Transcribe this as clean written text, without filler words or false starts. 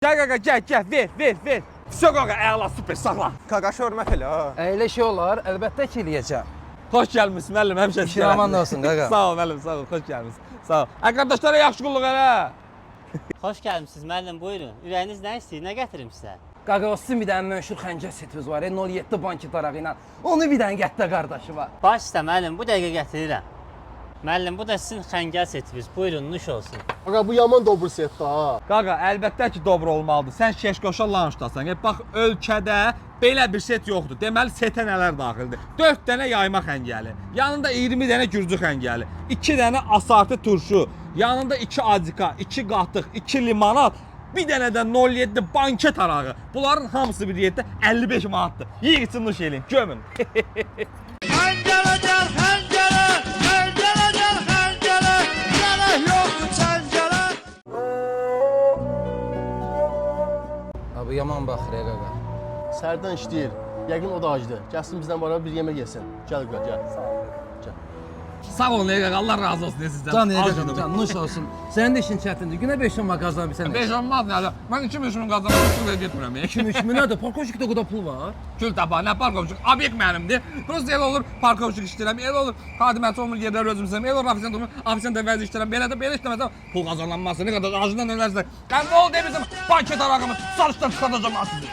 Gel qaqa, gəl, ver. Vso qaqa, əla, super, sağla. Qaqaşı hörmət elə ha. Elə şey olar, əlbəttə ki eləyəcəm. Xoş gəlmişsin müəllim, həmişə İşin aman olsun qaqa. Sağ ol müəllim, sağ ol, xoş gəlmişsin. Sağ ol. Qardaşlara yaxşı qulluq elə. Xoş gəlmisiniz müəllim, buyurun. Ürəyiniz nə istəyir, nə gətirim sizə? Qaqa, o sizin bir dənə məşhur xəncər setimiz var, 07 banki darağı ilə. Onu bir dənə gətdə qardaşı var. Baş üstə müəllim, bu dəqiqə gətirirəm. Müəllim, bu da sizin xəngəl setiniz. Buyurun, nuş olsun. Qaqa bu yaman dobro setdir ha. Qaqa, əlbəttə ki, dobro olmalıdır. Sən Keşkoşa launchdasan. Bax, ölkədə belə bir set yoxdur. Deməli, setə nələr daxildir? 4 dənə yayma xəngəli, yanında 20 dənə gürcü xəngəli, 2 dənə asartı turşu, yanında 2 acika, 2 qatıq, 2 limonad, bir dənə də 07 banket arağı. Bunların hamısı bir yerdə 55 manatdır. Yiyin için nuş eləyin, gömün. Xəncələ gəl, xəncələ, xəncələ gəl, xəncələ, gərək yoxdur çəncələ. Abi yaman baxır qaqa. Sərdən işləyir. Yəqin o da acıdır. Gəlsin bizdən beraber bir yemək yesin. Gəl qaqa, gəl. Sağ olun, Allah razı olsun sizdən. Can qaqa, can nuş olsun. Sənin də işin çətindir. Günə 5 10 manat qazanırsan. 5 olmaz nələ. Mən 2-3 min qazanmaq üçün getmirəm. 2-3 min nədir? Parkovşikdə qədər pul var. Kül tabağı, nə parkovçuk? Obyekt mənimdir. Prosta elə olur, parkovçuk işləyirəm, elə olur, xadiməçi olmur, yerlər özüm istəyirəm, elə olur, ofisiyant olmur, ofisiyant vəzi işləyirəm, belə işləməsəm, pul qazanılmazsa, nə qədər acından ölərsə. Mən nə oldu demişəm, banket arağımı sarışdan çıxardacam sizi.